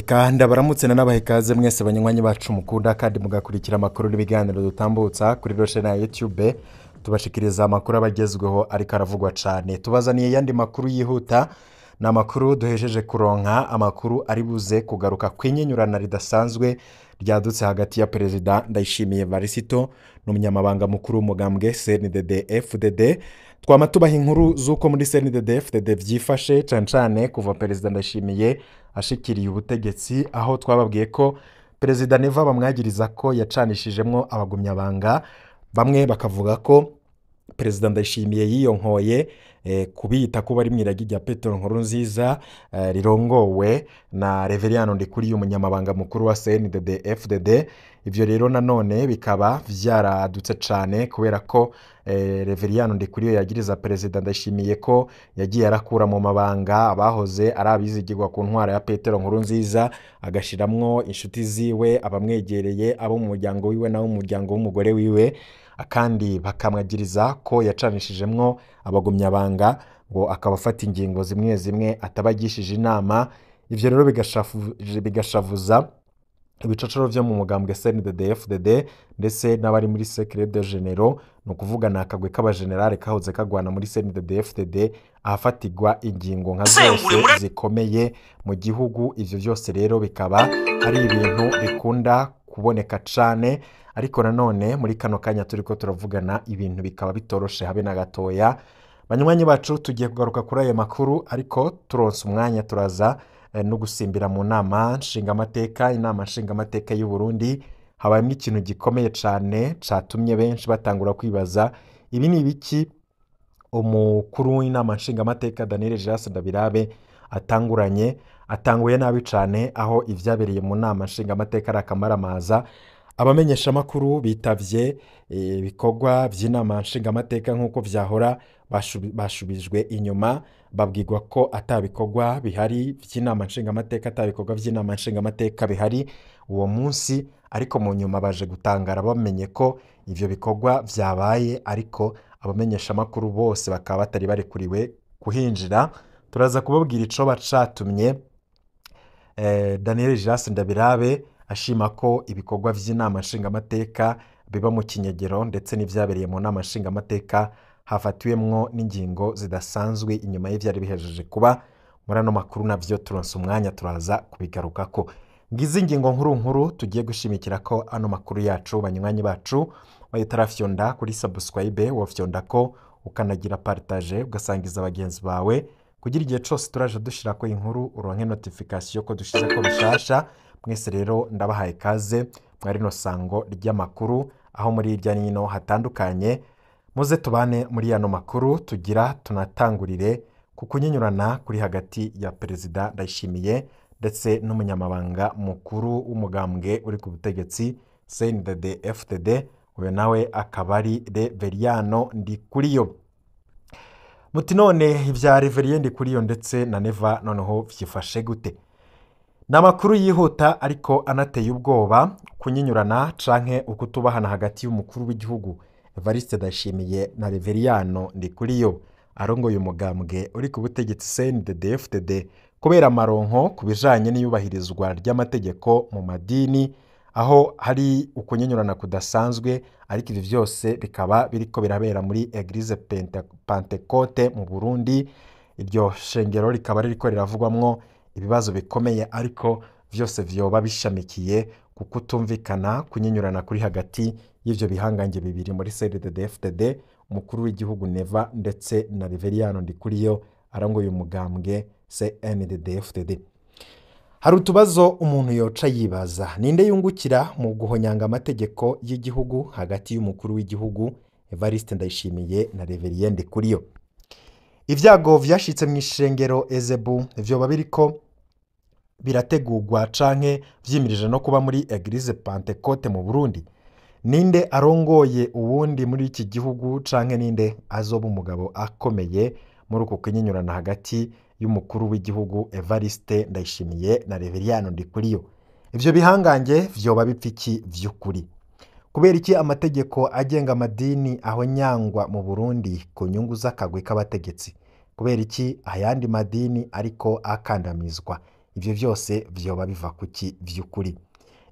Reka ndabaramutse n'abahe ikaze mwese banywanyi bacu mukunda kandi mugakurikira amakuru n'ibiganiro dutambutsa kuri Roche na YouTube tubashikiriza amakuru abagezweho ariko aravugwa cyane tubazaniye yandi makuru yihuta na makuru duhejeje kuronka amakuru ari buze kugaruka kwinyenyurana ridasanzwe ryadutse hagati ya Perezida Ndayishimiye Varisito n'umunyamabanga mukuru w'umugambwe CNDD-FDD twama tubaha inkuru z'uko muri CNDD-FDD vyifashe cane kuva Perezida Ndayishimiye ashikiriye ubutegetsi aho twababwiye ko Perezida Neva bamwagiriza ko yacanishijemwo abagumyabanga bamwe bakavuga ko Perezida Ndayishimiye yiyonkoye kubita ko bari mwiragi rya Petero Nkurunziza rirongowe na Reveriyano Ndikuriye umunyamabanga mukuru wa CNDD-FDD. Ivyo rero nanone bikaba vyaradutse cane kubera ko Reveriyano Ndikuriye yagiriza Perezida Ndayishimiye ko yagiye arakura mu mabanga abahoze arabizigirwa ku ntwara ya Petero Nkurunziza agashiramwo inshuti ziwe abamwegereye abo mu muryango wiwe na mu muryango w'umugore wiwe akandi bakamwagiriza ko yacanishijemwo abagumyabanga ngo akabafata ingingo zimwe zimwe atabagishije inama. Ivyo rero bigashavuza ibicocoro vyo mu mugambwe CNDD-FDD ndetse n'abari muri Secret de Généraux no kuvuga nakagwe k'abagenerale kahoze kagwana muri CNDD-FDD ahafatirwa ingingo nka zose zikomeye mu gihugu. Ivyo byose rero bikaba ari ibintu bikunda kuboneka cane ariko nanone muri kano kanya turiko turavugana ibintu bikaba bitoroshe habe na gatoya. Banywanyi bacu tugiye kugaruka kuri ayo makuru ariko turonse umwanya turaza no gusimbira mu nama nshingamateka. Inama nshingamateka y'u Burundi habayemo ikintu gikomeye cane catumye benshi batangura kwibaza ibi ni ibiki umukuru w'inama nshingamateka Daniel Gerard Ndabirabe atanguye nabi cane aho ivyabereye mu nama nshingamateka arakamaramaza. Abamenyesha makuru bitavye ibikorwa vy'inama nshingamateka nkuko vyahora bashubijwe inyuma babwirwa ko atabikorwa bihari vy'inama nshingamateka atabikorwa vy'inama nshingamateka bihari uwo munsi ariko mu nyuma baje gutangara bamenye ko ivyo bikorwa vyabaye ariko abamenyesha makuru bose bakaba batari barekuriwe kuhinjira. Turaza kubabwira ico bacatumye Daniel Gerard Ndabirabe ashima ko ibikorwa vy'inama nshingamateka biba mu kinyegero ndetse n'ivyabereye mu nama nshingamateka hafatiwemwo n'ingingo zidasanzwe inyuma y'ivyari bihejeje kuba. Muri ano makuru navyo turonse umwanya turaza kubigarukako. Ngize ingingo nkuru tugiye gushimikira ko ano makuru yacu banywanyi bacu bayitarafyonda kuri subscribe wofyonda ko ukanagira partage ugasangiza abagenzi bawe kugira igihe cose turaje dushirako inkuru uronke notification ko dushize ko bishasha. Mwese rero ndabahaye kaze mwari no sango ry'amakuru aho muri irya nino hatandukanye muze tubane muri yano makuru tugira tunatangurire kukunyenyurana kuri hagati ya Perezida Ndayishimiye ndetse n'umunyamabanga mukuru w'umugambwe uri ku butegetsi CNDD-FDD uyo nawe akabari Reveriyano Ndikuriye. Muti none ivya Reveriyano Ndikuriye ndetse na Neva noneho vyifashe gute? Namakuru yihuta ariko anateye ubwoba kunyinyurana canke ukutubahana hagati y'umukuru w'igihugu Evariste Ndayishimiye na Reveriyano Ndikuriye arongoye umugambwe uri ku butegetsi CNDD-FDD kubera amaronko kubijanye n'iyubahirizwa ry'amategeko mu madini aho hari ukunyinyurana kudasanzwe ariko ivyo vyose bikaba biriko birabera muri Eglise Pentecote mu Burundi. Iryo shengero rikaba ririko riravugwamwo ibibazo bikomeye ariko vyose vyoba bishamikiye kukutumvikana kunyinyurana kuri hagati y'ivyo bihangange bibiri muri CNDD-FDD umukuru w'igihugu Neva ndetse na Reveriyano Ndikuriye arongoye umugambwe CNDD-FDD. Hari utubazo umuntu yoca yibaza ninde yungukira mu guhonyanga amategeko y'igihugu hagati y'umukuru w'igihugu Evariste Ndayishimiye na Reveriyano Ndikuriye. Ivyago vyashitse mu ishengero Ezebu vyoba biriko birategurwa canke vyimirije no kuba muri Eglise Pentecote mu Burundi. Ninde arongoye uwundi muri iki gihugu canke ninde azoba umugabo akomeye muri uko kunyinyurana hagati y'umukuru w'igihugu Evariste Ndayishimiye na Reveriyano Ndikuriye? Ivyo bihangange vyoba bipfiki vy'ukuri? Kubera iki amategeko agenga amadini aho nyangwa mu Burundi ku nyungu z'akagwe k'abategetsi? Kubera iki ayandi madini ariko akandamizwa? ivyo vyose vyoba biva kuki vy'ukuri.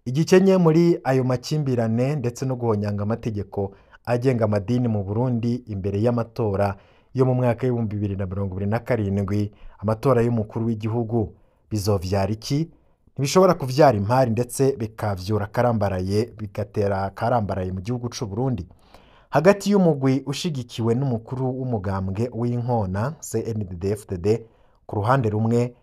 Igikenye muri ayo makimbirane ndetse no guhonyanga amategeko agenga amadini mu Burundi imbere y'amatora yo mu mwaka w'ibihumbi 2027, amatora y'umukuru w'igihugu, bizovyara iki? Ntibishobora kuvyara impari ndetse bikavyura karambaraye, bigatera karambaraye mu gihugu c'u Burundi hagati y'umugwi ushigikiwe n'umukuru w'umugambwe w'inkona CNDD-FDD ku ruhande rumwe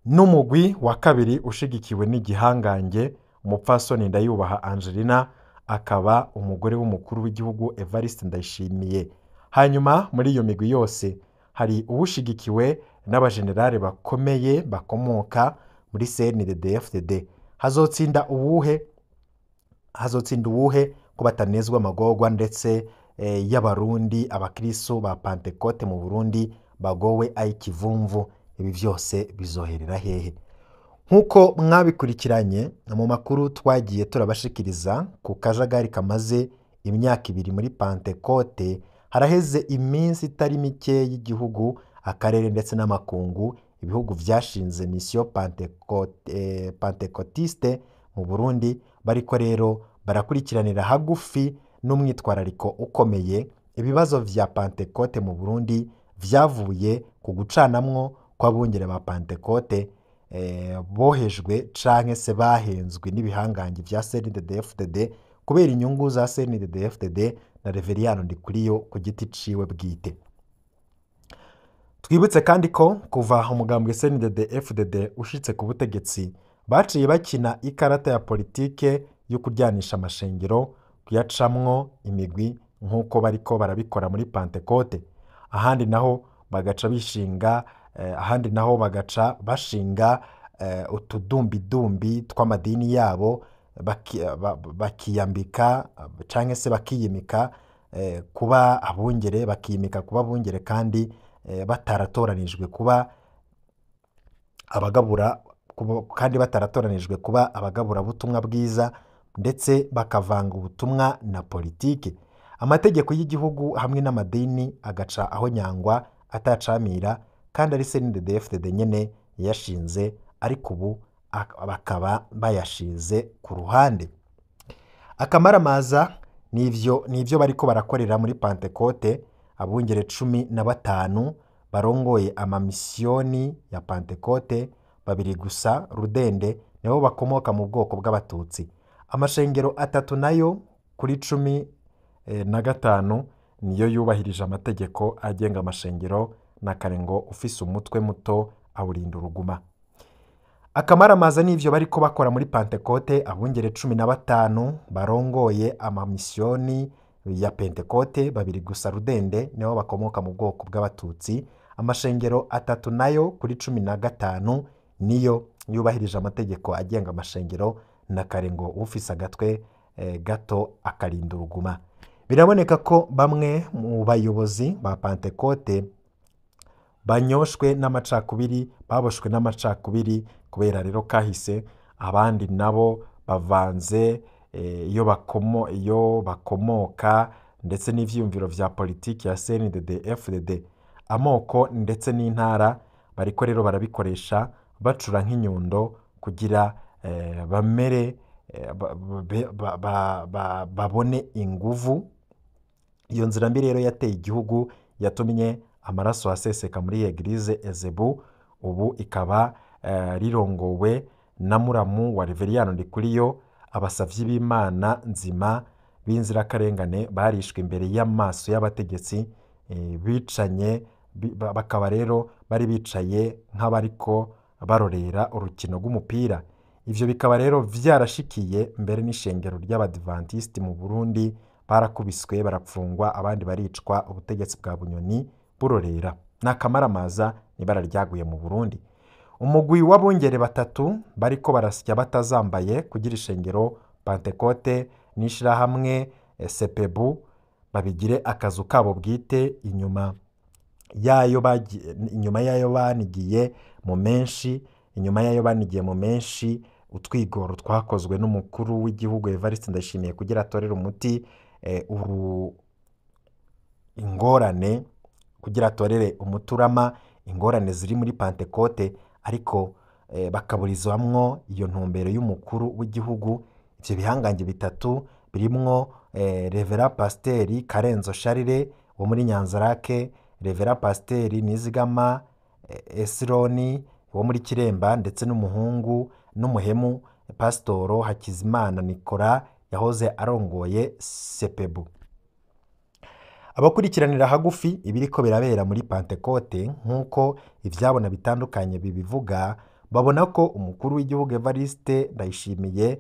n'umugwi wa kabiri ushigikiwe n'igihangange umupfasoni Ndayubaha Angelina, akaba umugore w'umukuru w'igihugu Evariste Ndayishimiye. Hanyuma muri iyo migwi yose hari uwushigikiwe n'abajenerali bakomeye bakomoka muri CNDD-FDD. Hazotsinda uwuhe ko batanezwa amagorwa ndetse y'abarundi abakristo ba Pentecote mu Burundi bagowe ay'ikivumvu? Ibi vyose bizoherera hehe? Nk'uko mwabikurikiranye mu makuru twagiye turabashikiriza ku kajagari kamaze imyaka 2 muri Pentecote, haraheze iminsi itari mike y'igihugu, akarere ndetse n'amakungu, ibihugu vyashinze mission Pentecotiste mu Burundi bariko rero barakurikiranira hagufi n'umwitwarariko ukomeye ibibazo vya Pentecote mu Burundi vyavuye ku gucanamwo kw'abungere ba Pentecote bohejwe canke se bahenzwe n'ibihangange vya CNDD-FDD kubera inyungu za CNDD-FDD na Reveriyano Ndikuriyo ku giti ciwe bwite. Twibutse kandi ko kuva umugambwe CNDD-FDD ushitse ku butegetsi baciye bakina ikarata ya politike yo kuryanisha amashengero, kuyacamwo imigwi nk'uko bariko barabikora muri Pentecote. Ahandi naho bagaca bashinga utudumbidumbi tw'amadini yabo, bakiyambika canke se bakiyimika kuba abungere, bakiyimika kuba abungere kandi bataratoranijwe kuba abagabura butumwa bwiza, ndetse bakavanga ubutumwa na politike. Amategeko y'igihugu hamwe n'amadini agaca aho nyangwa atacamira, kandi ari CNDD-FDD nyene yashinze, ariko ubu bakaba bayashize ku ruhande. Akamaramaza nivyo bariko barakorera muri Pentecote. Abungere 15 barongoye amamisiyoni ya Pentecote, 2 gusa rudende nibo bakomoka mu bwoko bw'abatutsi. Amashengero 3 nayo kuri 15 niyo yubahirije amategeko agenga amashengero, na karengo ufise umutwe muto awurinda uruguma. Akamaramaza n'ivyo bariko bakora muri Pentecote. Abungere 15 barongoye amamisiyoni ya Pentecote, 2 gusa rudende nibo bakomoka mu bwoko bw'abatutsi. Amashengero 3 nayo kuri 15 niyo yubahirije amategeko agenga amashengero, na karengo ufise agatwe gato akarinda uruguma. Biraboneka ko bamwe mu bayobozi ba Pentecote baboshwe n'amacakubiri kubera rero kahise. Abandi nabo bavanze iyo bakomoka ndetse n'ivyumviro vya politiki ya CNDD-FDD, amoko ndetse n'intara bariko rero barabikoresha bacura nk'inyundo kugira babone inguvu. Iyo nzira mbi rero yateye igihugu, yatumye amaraso aseseka muri Eglise Ezebu. Ubu ikaba rirongowe na muramu wa Reveriyano Ndikuriyo. Abasavyi b'Imana nzima b'inzirakarengane barishwe imbere y'amaso y'abategetsi, bicanye bakaba rero bari bicaye nk'abariko barorera urukino rw'umupira. Ivyo bikaba rero vyarashikiye mbere n'ishengero ry'Abadventiste mu Burundi, barakubiswe barapfungwa, abandi baricwa, ubutegetsi bwa Bunyoni burorera. N'akamaramaza nibara ryaguye mu Burundi. Umugwi w'abungere 3 bariko barasya batazambaye kugira ishengero Pentecote n'ishirahamwe Sepebu babigire akazu kabo bwite, inyuma yayo banigiye mu menshi utwigoro twakozwe n'umukuru w'igihugu Evariste Ndayishimiye kugira atorere umuti ingorane ziri muri Pentecote. Ariko bakaburizamwo iyo ntumbero y'umukuru w'igihugu. Ivyo bihangange bitatu birimwo Revera Pasiteri Karenzo Charles wo muri Nyanzarake, Revera Pasiteri Nizigama Esironi wo muri Kiremba, ndetse n'umuhungu n'umuhemu Pasitoro Hakizimana Nicolas yahoze arongoye Sepebu. Abakurikiranira hagufi ibiriko birabera muri Pentecote nk'uko ivyabona bitandukanye bibivuga, babona ko umukuru w'igihugu Evariste Ndayishimiye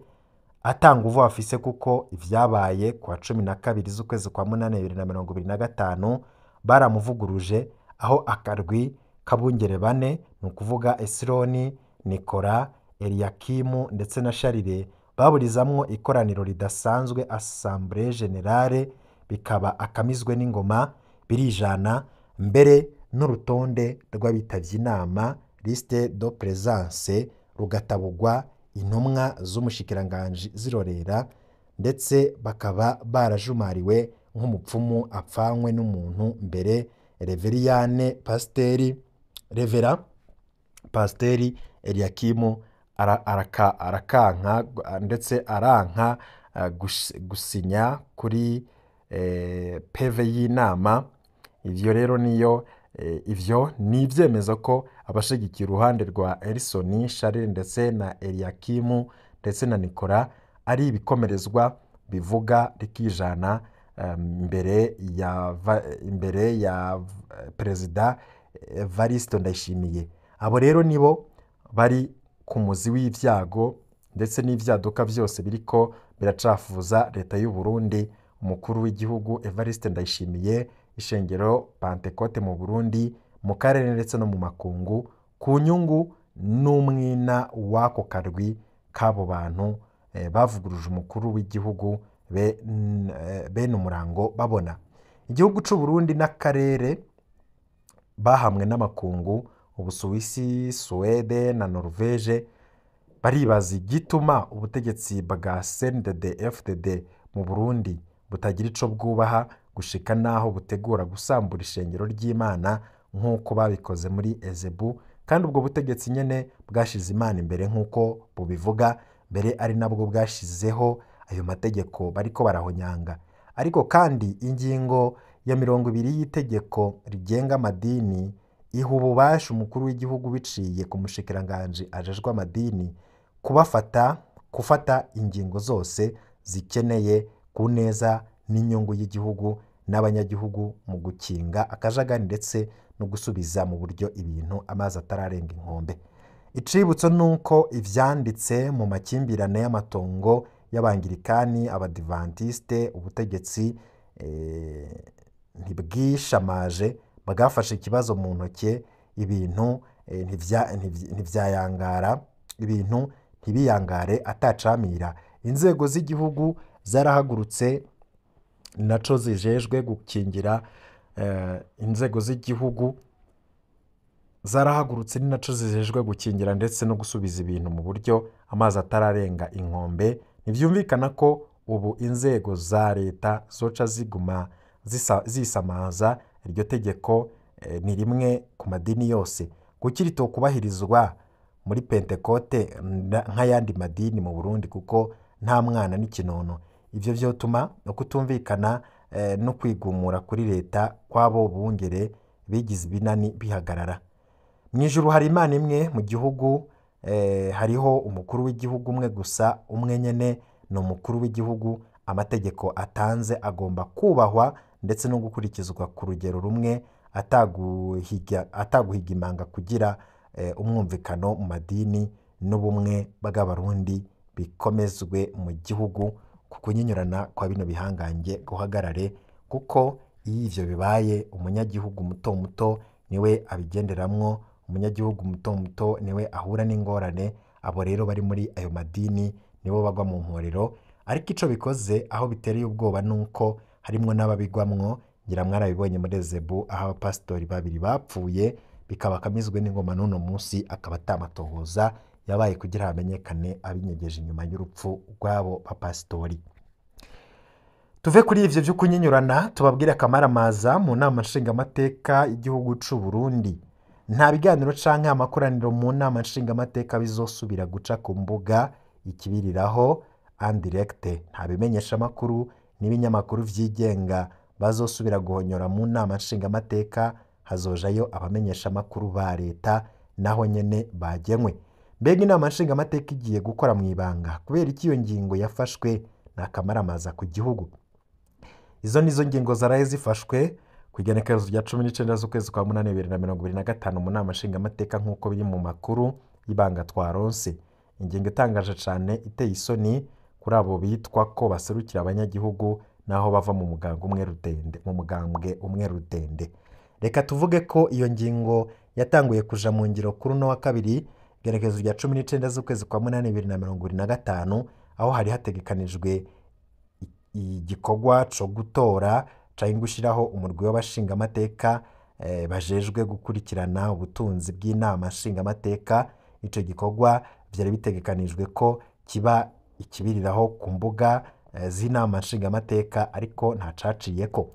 atanga uvu afise, kuko ivyabaye kwa 12 z'ukwezi kwa munane 2025 baramuvuguruje, aho akarwi kabungere bane ni ukuvuga Esironi, Nicolas, Eliakimu ndetse na Charles baburizamwo ikoraniro ridasanzwe Assemblée Générale, bikaba akamizwe n'ingoma birijana, mbere n'urutonde rw'abitavye inama liste de présence rugatabugwa intumwa z'umushikiranganji zirorera, ndetse bakaba barajumariwe nk'umupfumu apfanywe n'umuntu mbere. Revera Pasiteri Eliakimu arakanka ndetse aranka gusinya kuri peve y'inama. Ivyo rero ivyo ni ivyemeza ko abashigikiye uruhande rwa Elisoni Charles ndetse na Eliakimu ndetse na Nicolas ari ibikomerezwa bivuga rikijana imbere ya Perezida Evariste Ndayishimiye. Abo rero nibo bari ku muzi w'ivyago ndetse n'ivyaduka vyose biriko biracafuza leta y'u Burundi, umukuru w'igihugu Evariste Ndayishimiye, ishengero Pentecote mu Burundi, mu karere ndetse no mu makungu, ku nyungu n'umwina w'ako karwi k'abo bantu bavuguruje umukuru w'igihugu bene umurango babona. Igihugu c'u Burundi n'akarere bahamwe n'amakungu, Ubusuwisi, Suwede na Norvege, baribaza igituma ubutegetsi bwa CNDD-FDD mu Burundi butagira ico bwubaha gushika naho butegura gusambura ishengero ry'Imana nk'uko babikoze muri Ezebu, kandi ubwo butegetsi nyene bwashize Imana imbere nk'uko bubivuga, mbere ari nabwo bwashizeho ayo mategeko bariko barahonyanga. Ariko kandi ingingo ya 20 y'itegeko rigenga amadini iha ububasha umukuru w'igihugu biciye ku mushikiranganji ajejwe amadini gufata ingingo zose zikeneye ku neza n'inyungu y'igihugu n'abanyagihugu mu gukinga akajagari ndetse no gusubiza mu buryo ibintu amazi atararenga inkombe. Icibutso nuko ivyanditse mu makimbirane y'amatongo y'abangirikani, abadivantiste, ubutegetsi ntibwishamaje, bagafashe ikibazo mu ntoke, ibintu ntivyayangara, ibintu ntibiyangare atacamira. Inzego z'igihugu zarahagurutse naco zijejwe gukingira inzego z'igihugu zarahagurutse ni naco zijejwe gukingira ndetse no gusubiza ibintu mu buryo amazi atararenga inkombe. Ntivyumvikana ko ubu inzego za leta zoca ziguma zisamaza iryo tegeko ni rimwe ku madini yose, kuko ritokubahirizwa muri Pentecote nk'ayandi madini mu Burundi, kuko nta mwana n'ikinono. Ivyo vyotuma no kutumvikana no kwigumura kuri leta kw'abo bungere bigize ibinani bihagarara. Mwijuru hari Imana imwe, mu gihugu hariho umukuru w'igihugu umwe gusa, umwe nyene ni umukuru w'igihugu. Amategeko atanze agomba kubahwa ndetse no gukurikizwa ku rugero rumwe, ataguhiga imanga, kugira umwumvikano mu madini n'ubumwe bw'abarundi bikomezwe mu gihugu. Ku kunyinyurana kwa bino bihangange guhagarare, kuko iyo ivyo bibaye umunyagihugu muto muto niwe abigenderamwo, umunyagihugu muto muto niwe ahura n'ingorane. Abo rero bari muri ayo madini nibo bagwa mu mporero. Ariko ico bikoze aho bitereye ubwoba nuko harimwo n'ababigwamwo. Ngira mwarabibonye muri Ezebu aho abapasitori 2 bapfuye, bikaba kamizwe n'ingoma n'uno munsi akaba atamatohoza yabaye kugira hamenyekane abinyegeje inyuma y'urupfu rw'abo bapasitori. Tuve kuri ivyo vyo kunyinyurana tubabwire akamaramaza mu nama nshingamateka y'igihugu c'u Burundi. nta biganiro canke amakoraniro mu nama nshingamateka bizosubira guca ku mbuga ikibiriraho en direct. Nta bimenyeshamakuru n'ibinyamakuru vyigenga bazosubira guhonyora mu nama nshingamateka, hazojayo abamenyeshamakuru ba leta naho nyene bagenwe. Mbega inama nshingamateka igiye gukora mu ibanga kubera iki iyo ngingo yafashwe n'akamaramaza ku gihugu? Izo nizo ngingo zaraye zifashwe ku igenekerezo rya 19 z'ukwezi kwa munani 2025 mu nama nshingamateka nk'uko biri mu makuru y'ibanga twaronse. Ingingo itangaje cane iteye isoni kuri abo bitwa ko baserukira abanyagihugu naho bava mu mugambwe umwe rudende. Reka tuvuge ko iyo ngingo yatanguye kuja mu ngiro kuri no wa kabiri igenekerezo rya 19 z'ukwezi kwa munani 2025, aho hari hategekanijwe igikorwa co gutora canke gushiraho umurwi w'abashingamateka bajejwe gukurikirana ubutunzi bw'inama nshingamateka. Ico gikorwa vyari bitegekanijwe ko kiba ikibiriraho ku mbuga z'inama nshingamateka, ariko nta caciyeko.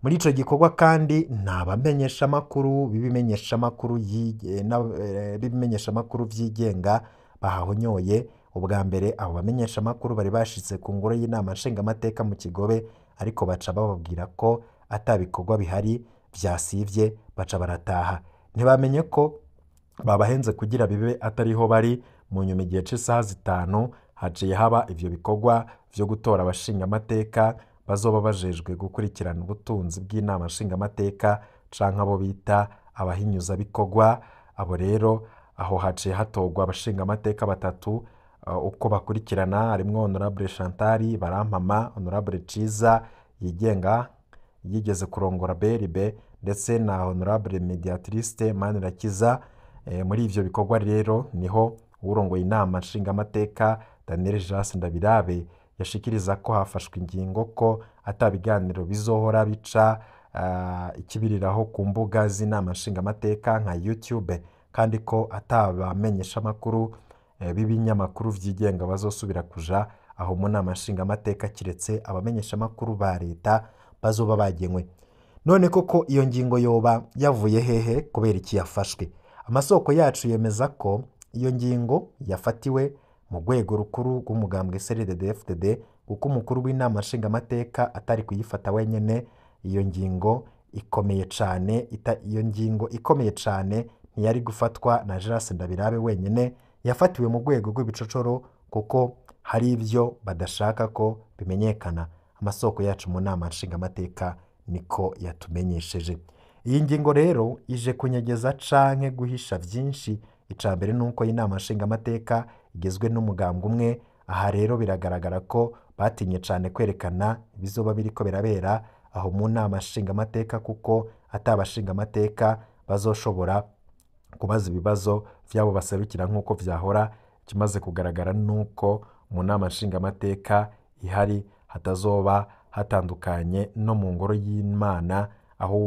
Muri ico gikorwa kandi nta bamenyeshamakuru b'ibimenyeshamakuru vyigenga bahahonyoye. Ubwa mbere abo bamenyeshamakuru bari bashitse ku ngoro y'inama nshingamateka mu Kigobe, ariko baca bababwira ko atabikorwa bihari vyasivye, baca barataha. Ntibamenye ko babahenze kugira bibe atariho bari. Mu nyuma igihe c'isaha 5 haciye haba ivyo bikorwa vyo gutora abashingamateka bazoba bajejwe gukurikirana ubutunzi bw'inama nshingamateka canke abo bita abahinyuza bikorwa. Abo rero aho haciye hatorwa abashingamateka batatu uko bakurikirana, harimwo Honorable Chantal Barampama, Honorable Ciza yigenga yigeze kurongora BRB, ndetse na Honorable Mediatrice Manirakiza. Muri ivyo bikorwa rero niho urongoye inama nshingamateka Daniel Jas Ndabirabe yashikiriza ko hafashwe ingingo ko atabiganiro bizohora bica ikibiriraho ku mbuga z'inama nshingamateka nka YouTube, kandi ko atabamenyeshamakuru b'ibinyamakuru vyigenga bazosubira kuja aho mu nama nshingamateka kiretse abamenyeshamakuru ba leta bazoba bagenwe. None koko iyo ngingo yoba yavuye hehe kubera iki yafashwe? Amasoko yacu yemeza ko iyo ngingo yafatiwe mu rwego rukuru rw'umugambwe CNDD-FDD, kuko umukuru w'inama nshingamateka atari kuyifata wenyene. Iyo ngingo ikomeye cane ntiyari gufatwa na Jas Ndabirabe wenyene, yafatiwe mu rwego rw'ibicocoro kuko hari ivyo badashaka ko bimenyekana. Amasoko yacu mu nama nshingamateka niko yatumenyesheje. Iyi ngingo rero ije kunyegeza canke guhisha vyinshi. Ica mbere nuko inama nshingamateka igizwe n'umugambwe umwe. Aha rero biragaragara ko batinye cane kwerekana ibizoba biriko birabera aho mu nama nshingamateka, kuko atabashingamateka bazoshobora kubaza ibibazo vyabo baserukira nk'uko vyahora. Kimaze kugaragara nuko mu nama nshingamateka ihari hatazoba hatandukanye no mu ngoro y'Imana, aho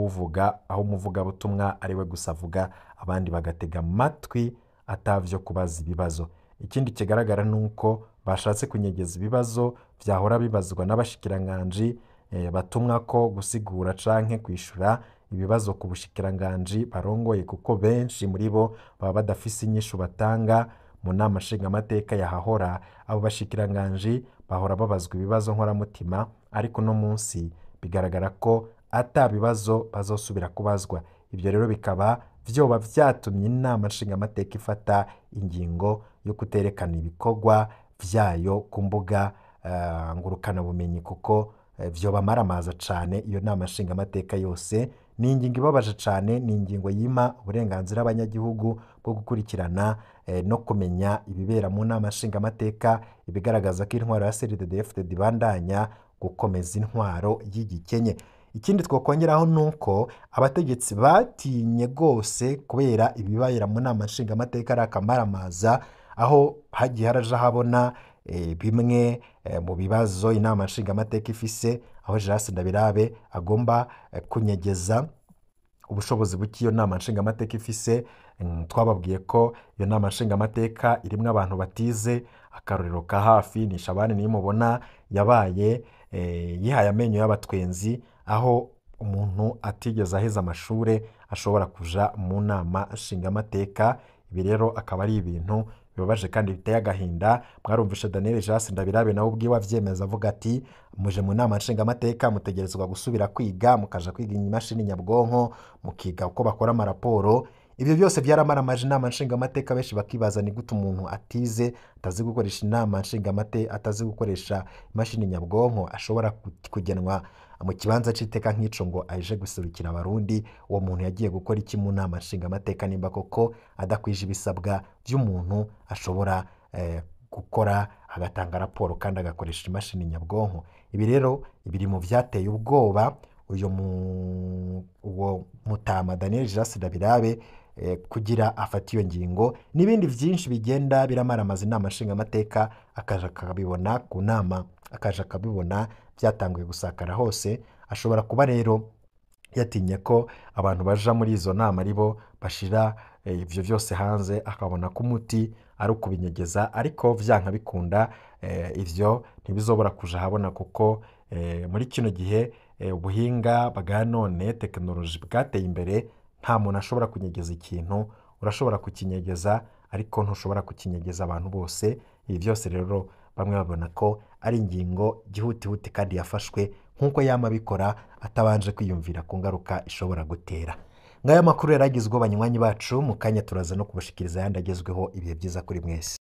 umuvugabutumwa ariwe gusa avuga, abandi bagatega amatwi atavyo kubaza ibibazo. Ikindi kigaragara nuko bashatse kunyegeza ibibazo vyahora bibazwa n'abashikiranganji batumwa ko gusigura canke kwishura ibibazo ku bushikiranganji barongoye, kuko benshi muri bo baba badafise inyishu batanga. Mu nama nshingamateka yahahora abo bashikiranganji bahora babazwa ibibazo nkoramutima, ariko no munsi bigaragara ko ata bibazo bazosubira kubazwa. Ibyo rero bikaba vyoba vyatumye inama nshingamateka ifata ingingo yo kuterekana ibikorwa vyayo ku mbuga ngurukana bumenyi, kuko vyoba maramaza cane. Iyo nama nshingamateka yose ni ingingo ibabaje cane, ni ingingo yima uburenganzira abanyagihugu bwo gukurikirana no kumenya ibibera mu nama nshingamateka, ibigaragaza ko intwaro ya CNDD-FDD ibandanya gukomeza intwaro y'igikenye. Ikindi twokongeraho nuko abategetsi batinye gose kubera ibibayera mu nama nshingamateka ari akamaramaza, aho hagiye haraja habona bimwe mu bibazo inama nshingamateka ifise, aho Jas Ndabirabe agomba kunyegeza ubushobozi bw'iyo nama nshingamateka ifise. Twababwiye ko iyo nama nshingamateka irimwo abantu batize. Akarorero ka hafi ni Shabani Niyomubona yabaye yihaye amenyo y'abatwenzi, aho umuntu atigeze aheza amashure ashobora kuja mu nama nshingamateka. Ibi rero akaba ari ibintu bibabaje kandi biteye agahinda. Mwarumvishe Daniel Jasi Ndabirabe nawe ubwiwe avyemeza avuga ati muje mu nama nshingamateka mutegerezwa gusubira kwiga, mukaja kwiga imashini nyabwonko, mukiga uko bakora amaraporo. Ibyo byose byaramaramaje inama nshingamateka, benshi bakibaza ni gute umuntu atize, atazi gukoresha inama nshingamateka, atazi gukoresha imashini nyabwonko ashobora kugenwa mu kibanza c'iteka nk'ico ngo aje guserukira abarundi. Uwo muntu yagiye gukora iki mu nama nshingamateka nimba koko adakwije ibisabwa by'umuntu ashobora gukora agatanga raporo kandi agakoresha imashini nyabwonko? Ibi rero biri mu vyateye ubwoba uwo Mutama Daniel Jasi Ndabirabe kugira afata iyo ngingo. N'ibindi byinshi bigenda biramaramaza inama nshingamateka akaja akabibona ku nama, akaja akabibona byatanguye gusakara hose. Ashobora kuba rero yatinye ko abantu baja muri izo nama aribo bashira ivyo byose hanze, akabona ko umuti ari ukubinyegeza, ariko vyanka bikunda ivyo ntibizobora kuja habona, kuko muri kino gihe ubuhinga bwa none, tekinoloji bwateye imbere. Nta muntu ashobora kunyegeza ikintu, urashobora kukinyegeza ariko ntushobora kukinyegeza abantu bose. Ibi byose rero bamwe babona ko ari ingingo gihutihuti kandi yafashwe nk'uko yama bikora atabanje kwiyumvira ku ngaruka ishobora gutera. Ngaya makuru yaragizwe banywanyi bacu, mu kanya turaza no kubashikiriza yandi agezweho. Ibihe byiza kuri mwese.